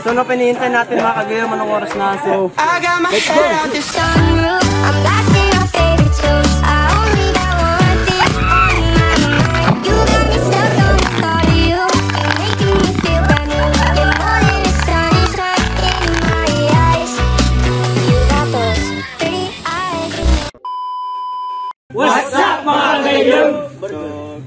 So, no, pinihintay natin mga kagayam, anong oras na. So, let's go! What's up mga kagayam? So,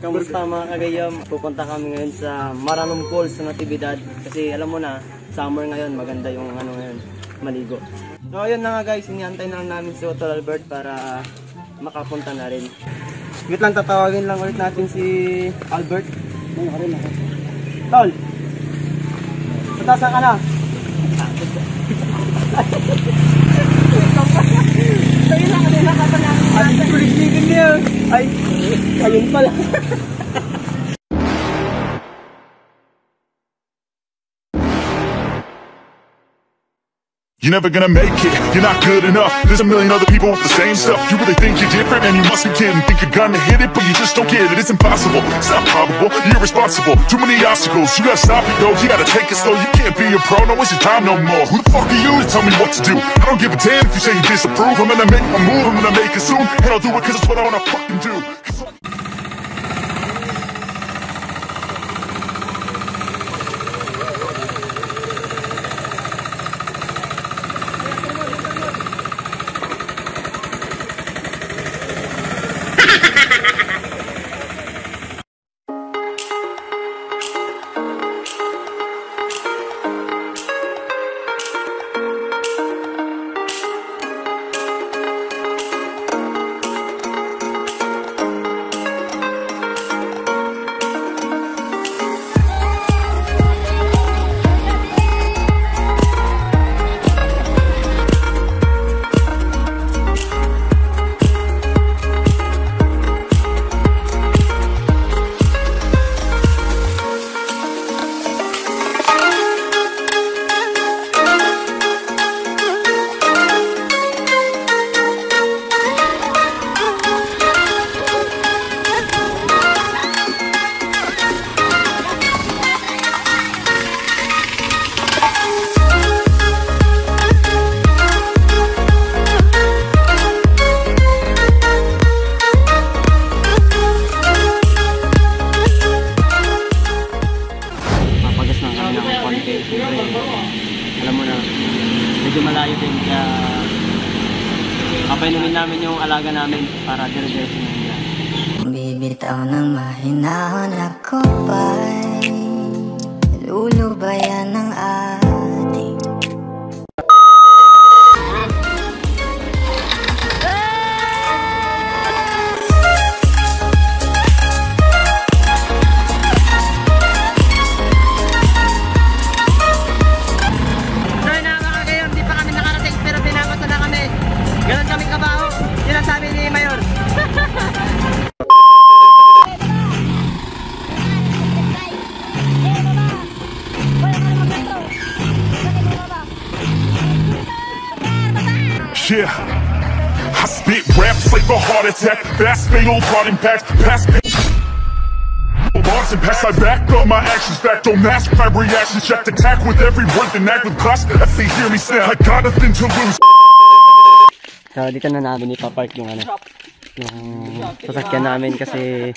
kamusta mga kagayam? Pupunta kami ngayon sa Maranum Falls sa Natividad. Kasi alam mo na, summer ngayon, maganda yung ano ngayon, maligo. So ayun na nga guys, iniantay na lang namin si Otto Albert para makapunta na rin. Wait lang, tatawagin lang ulit natin si Albert. Tol! Patasan ka na! Sa'yo lang, kanina ka pa namin. Ay, kuligligin niya. Ay, ayun pala. You're never gonna make it, you're not good enough. There's a million other people with the same stuff. You really think you're different, and you must be kidding. Think you're gonna hit it, but you just don't get it. It's impossible, it's not probable, you're irresponsible. Too many obstacles, you gotta stop it though. You gotta take it slow, you can't be a pro, no waste your time no more. Who the fuck are you to tell me what to do? I don't give a damn if you say you disapprove. I'm gonna make my move, I'm gonna make it soon. And I'll do it cause it's what I wanna fucking do. Alam mo na, medyo malayo din kaya papainumin namin yung alaga namin para dire-diretso na nila. Bibitaw ng mahinahon ako ba'y lulubayan ng ating yeah, I spit raps like a heart attack. Fast fatal thought impact. Past bars and pass. I back up my actions. Back don't mask my reactions. Check attack with every word and act with class. As they hear me say, I got nothing to lose. So dito na namin ipapark yung ano, yung sasakyan namin kasi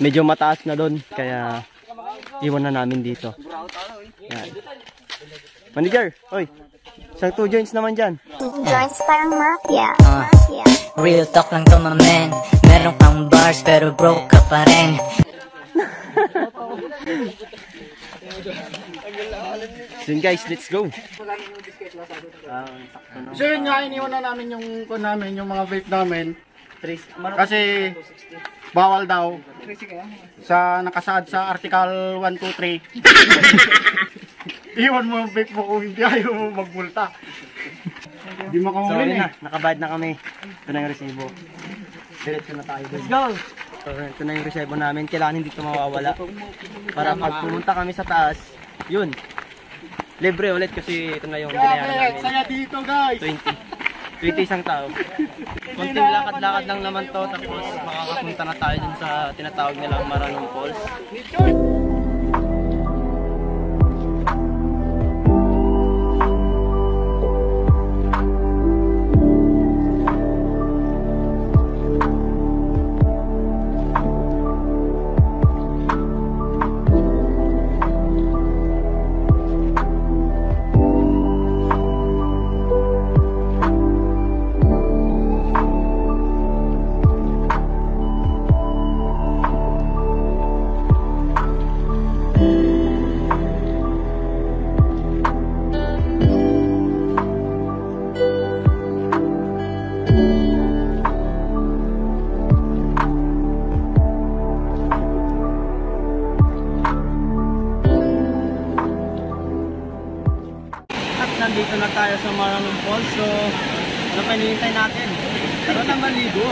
medyo mataas na doon kaya iwan na namin dito. Yan. Manager, oy. Isang 2 joints naman dyan. 2 joints parang mafia. Real talk lang to my man. Meron kang bars pero broke ka pa rin. So yun guys, let's go. So yun nga, iniwan na namin yung mga vape namin. Kasi bawal daw sa nakasaad sa Article 123. Iwan mo yung vape mo kung hindi ayaw mo magmulta. Hindi mo kamulin na, nakabayad na kami. Ito na yung resibo. Diretso na tayo. Let's go! So, ito na yung resibo namin. Kailangan hindi ito mawawala. Para pag pumunta kami sa taas, yun. Libre ulit kasi ito na yung binayaran namin. Saya dito guys! 20 isang tao. Konting lakad-lakad lang naman to. Tapos makakapunta na tayo dun sa tinatawag nilang Maranum Falls. nandito na tayo sa Maranong Falls. So, ano pa hinihintay natin? Tara na maligo.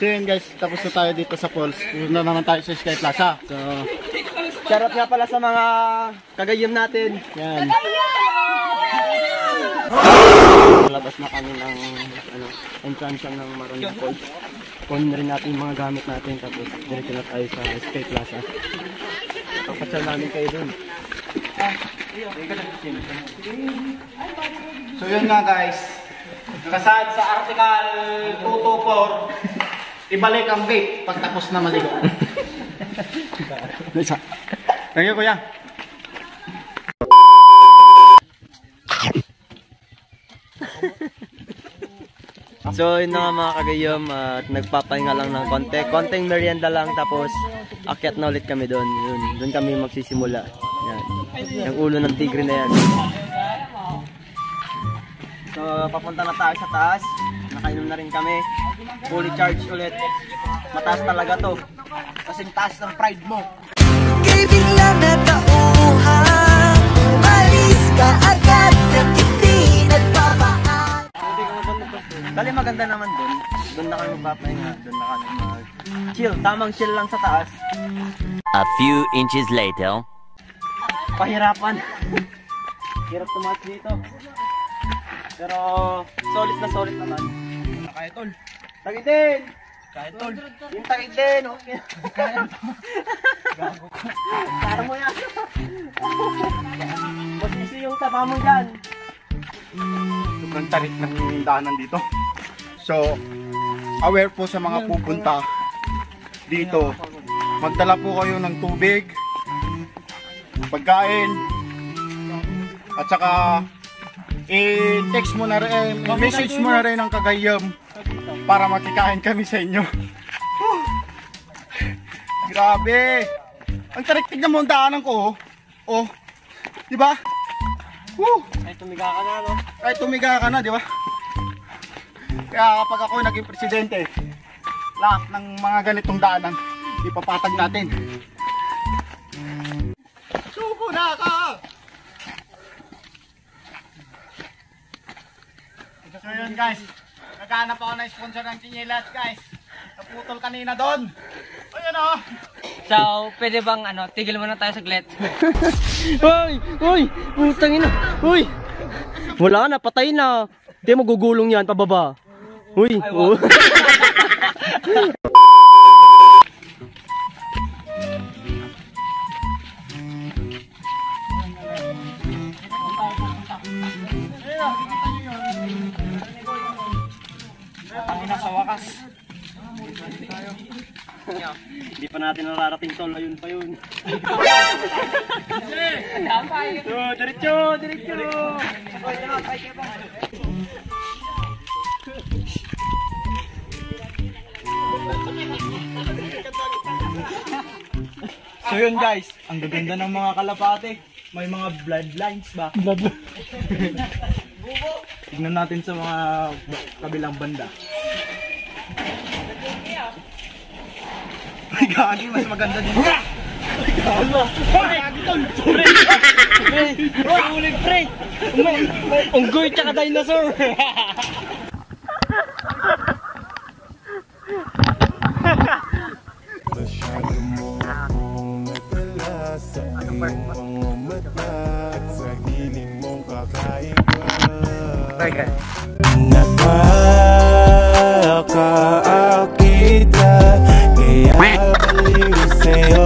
So yun guys, tapos na tayo dito sa falls. Doon na naman tayo sa Sky Plaza. So, shoutout nga pala sa mga kagayam natin. Yan. Labas na kami ng entrance ng Maranong Falls. Kunin rin natin yung mga gamit natin. Tapos diretso na tayo sa Sky Plaza. Papasyal namin kayo dun. So yun nga guys, nakasaad sa Article 224, ibalik ang vape pag tapos na maligo. Thank you kuya. So yun na nga mga kagayom, at nagpapahinga lang ng konting merienda lang, tapos akyat na ulit kami doon. Doon kami magsisimula. Yan. Yung ulo ng tigre na yan. So papunta na tayo sa taas. Nakainom na rin kami. Fully charged ulit. Mataas talaga to. Kasing taas ng pride mo. Kay biglang natauhan, malis ka agad na hindi nagpapaan. Dali maganda naman dun. Doon na kami magpapahinga. Doon na kami mag-chill. Tamang chill lang sa taas. A few inches later. Pahirapan. Hirap tumaas dito. Pero solid na solid naman. Kaya tol. Tagid din. Kaya tol. Yung tagid din. Okay. Kaya tol. Gago. Kaya mo yan. Masisi yung taba mo dyan. Sobrang tarik ng daanan dito. So, aware po sa mga pupunta dito. Magdala po kayo ng tubig, pagkain, at saka i-text mo na rin, message mo na rin ng kagayam para makikain kami sa inyo. Grabe! Ang tarik, tignan mo ang daanan ko. Oh, di ba? Ay tumiga ka na, no? Kahit tumiga ka na, di ba? Kaya kapag ako naging presidente, lahat ng mga ganitong daanan, ipapatag natin. Suko na ka! So yun guys, naghanap ako ng sponsor ng Chinelas guys. Naputol kanina doon. Ayun o. So, pwede bang tigil muna tayo saglit? Uy! Uy! Putang ina! Uy! Wala na, patay na. Hindi magugulong yan, pababa. Uy! Oh. Sa wakas. Hindi pa natin nararating tol, ayun pa yun. Diretso! Diretso! So yun guys, ang gaganda ng mga kalapate. May mga bloodlines ba? Tignan natin sa mga kabilang banda. Ay gagi, mas maganda din. Ay gagi tol! Ulit pre! Unggoy tsaka dinosaur! Masyado mo akong natala sa iyong mata at sa hiling mong kakaiba. Nakakaakita kaya baliw sa'yo.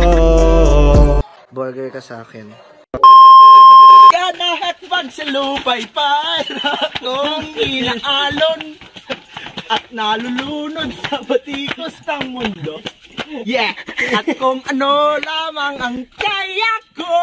burger ka sa akin. Ganahat pagsalupay para kong inaalon at nalulunod sa batikos ng mundo. Yeah! At kung ano lamang ang kaya ko!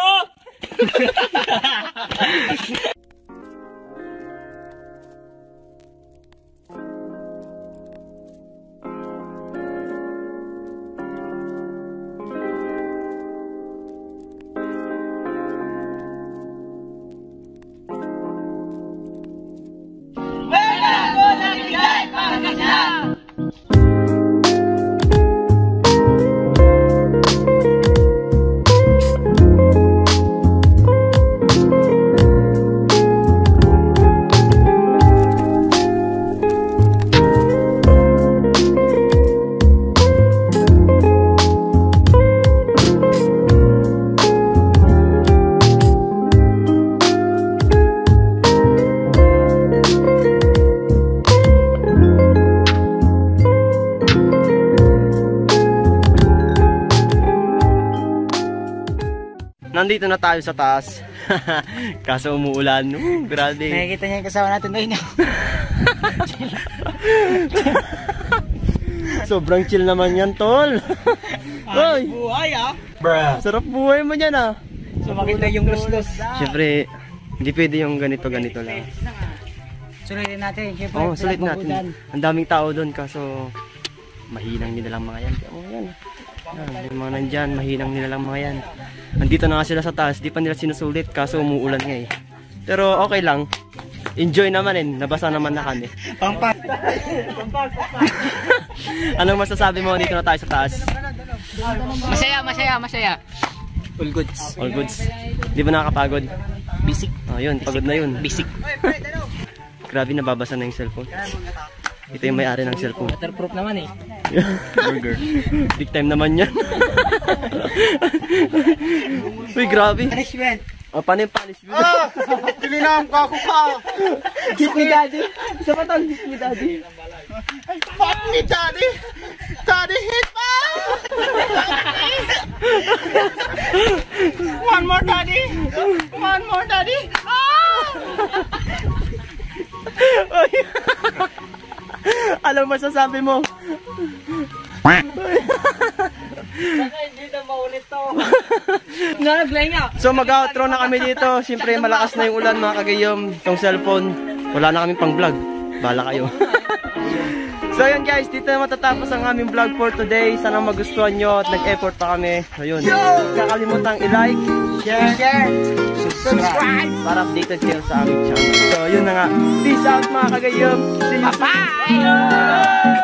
Nandito na tayo sa taas. Kaso umuulan. Grabe. Nakikita niya yung kasama natin doon. Sobrang chill naman yan, tol. Hoy. Buhay ah. Bruh. Sarap buhay mo dyan ah. So makita yung los-los. Siyempre, hindi pwede yung ganito-ganito lang. Sulitin natin. Oo, sulit natin. Ang daming tao doon kaso mahinang nila lang mga yan. Oo, yan. Yung mga nandyan, mahinang nila lang mga yan. Nandito na nga sila sa taas, di pa nila sinusulit kaso umuulan nga eh. Pero okay lang. Enjoy naman eh, nabasa naman na kami. Pampak. Anong masasabi mo dito na tayo sa taas? Masaya. All goods. All goods. Di ba nakakapagod? Basic. Oh, yun, pagod na yun. Basic. Grabe, nababasa na yung cellphone. Ito yung may-ari ng cellphone. Waterproof naman eh. Burger. Big time naman yan. Uy, grabe. Punishment. O, paano yung punishment? Tilinam ka ako ka! Hit me daddy. Isa pa tol, hit me daddy. Fuck me daddy! Daddy hit me! One more daddy! One more daddy! Alam mo masasabi mo? Hindi na maulit to. So mag-outro na kami dito. Siyempre malakas na yung ulan mga kagayom. Itong cellphone, wala na kami pang vlog. Bala kayo. So yun guys, dito na matatapos ang aming vlog for today. Sana magustuhan nyo at nag-effort pa kami. So yun, kakalimutang i-like, share, subscribe para updated kayo sa aming channel. So yun na nga. Peace out mga kagayom. See you. Bye!